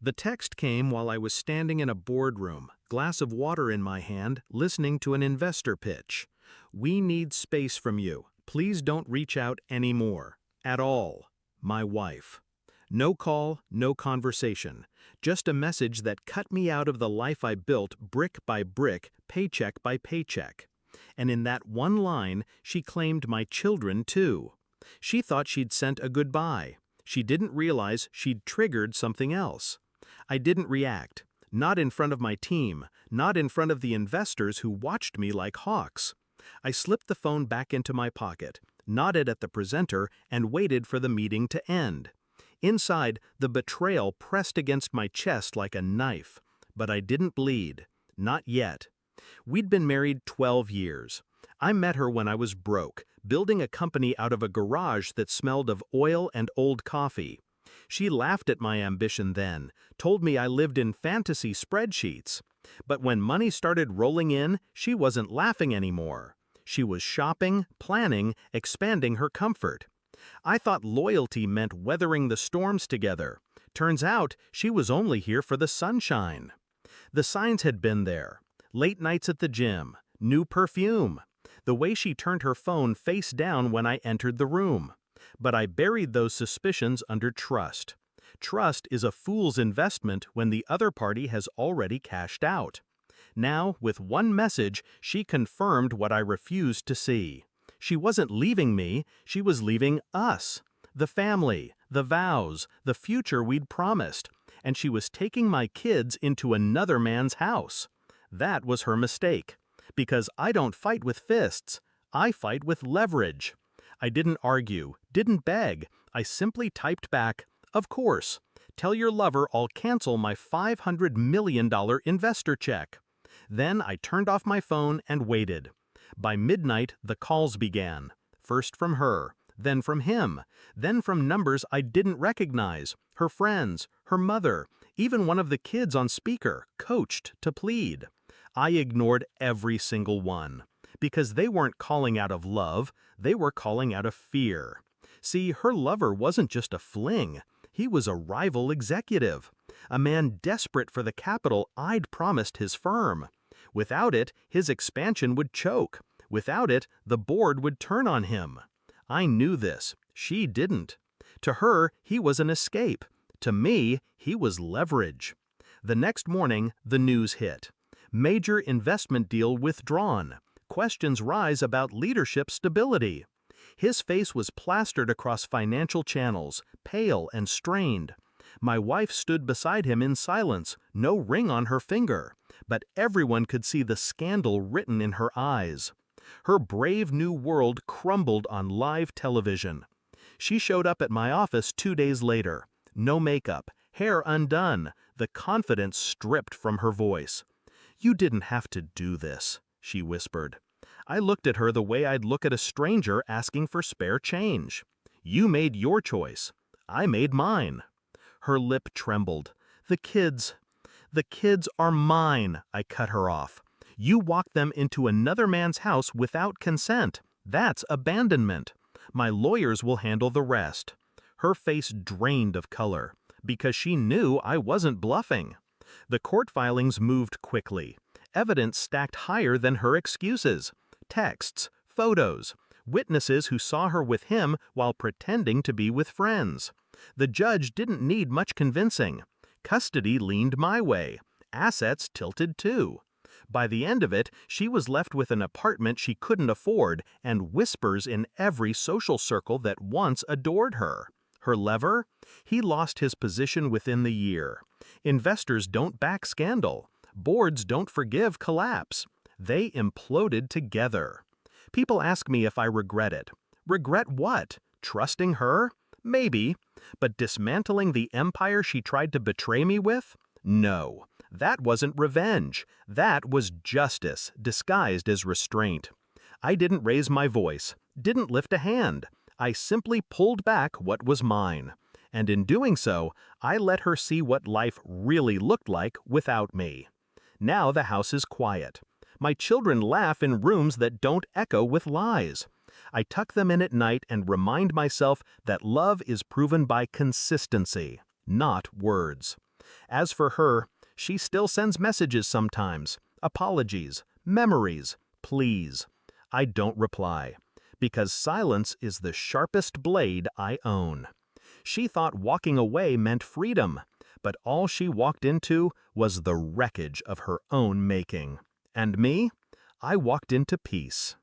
The text came while I was standing in a boardroom, glass of water in my hand, listening to an investor pitch. "We need space from you. Please don't reach out anymore. At all. My wife." No call, no conversation. Just a message that cut me out of the life I built brick by brick, paycheck by paycheck. And in that one line, she claimed my children too. She thought she'd sent a goodbye. She didn't realize she'd triggered something else. I didn't react. Not in front of my team, not in front of the investors who watched me like hawks. I slipped the phone back into my pocket, nodded at the presenter, and waited for the meeting to end. Inside, the betrayal pressed against my chest like a knife. But I didn't bleed. Not yet. We'd been married 12 years. I met her when I was broke, building a company out of a garage that smelled of oil and old coffee. She laughed at my ambition then, told me I lived in fantasy spreadsheets. But when money started rolling in, she wasn't laughing anymore. She was shopping, planning, expanding her comfort. I thought loyalty meant weathering the storms together. Turns out she was only here for the sunshine. The signs had been there. Late nights at the gym, new perfume, the way she turned her phone face down when I entered the room. But I buried those suspicions under trust. Trust is a fool's investment when the other party has already cashed out. Now, with one message, she confirmed what I refused to see. She wasn't leaving me, she was leaving us. The family, the vows, the future we'd promised. And she was taking my kids into another man's house. That was her mistake. Because I don't fight with fists, I fight with leverage. I didn't argue, didn't beg. I simply typed back, "Of course. Tell your lover I'll cancel my $500 million investor check." Then I turned off my phone and waited. By midnight, the calls began. First from her, then from him, then from numbers I didn't recognize, her friends, her mother, even one of the kids on speaker, coached to plead. I ignored every single one. Because they weren't calling out of love, they were calling out of fear. See, her lover wasn't just a fling. He was a rival executive. A man desperate for the capital I'd promised his firm. Without it, his expansion would choke. Without it, the board would turn on him. I knew this. She didn't. To her, he was an escape. To me, he was leverage. The next morning, the news hit. Major investment deal withdrawn. Questions rise about leadership stability. His face was plastered across financial channels, pale and strained. My wife stood beside him in silence, no ring on her finger, but everyone could see the scandal written in her eyes. Her brave new world crumbled on live television. She showed up at my office 2 days later. No makeup, hair undone, the confidence stripped from her voice. "You didn't have to do this," she whispered. I looked at her the way I'd look at a stranger asking for spare change. "You made your choice. I made mine." Her lip trembled. The kids are mine," I cut her off. "You walked them into another man's house without consent. That's abandonment. My lawyers will handle the rest." Her face drained of color, because she knew I wasn't bluffing. The court filings moved quickly. Evidence stacked higher than her excuses. Texts, photos, witnesses who saw her with him while pretending to be with friends. The judge didn't need much convincing. Custody leaned my way. Assets tilted too. By the end of it, she was left with an apartment she couldn't afford and whispers in every social circle that once adored her. Her lever? He lost his position within the year. Investors don't back scandal. Boards don't forgive collapse. They imploded together. People ask me if I regret it. Regret what? Trusting her? Maybe. But dismantling the empire she tried to betray me with? No. That wasn't revenge. That was justice, disguised as restraint. I didn't raise my voice, didn't lift a hand. I simply pulled back what was mine. And in doing so, I let her see what life really looked like without me. Now the house is quiet. My children laugh in rooms that don't echo with lies. I tuck them in at night and remind myself that love is proven by consistency, not words. As for her, she still sends messages sometimes, apologies, memories, please. I don't reply, because silence is the sharpest blade I own. She thought walking away meant freedom, but all she walked into was the wreckage of her own making. And me? I walked into peace.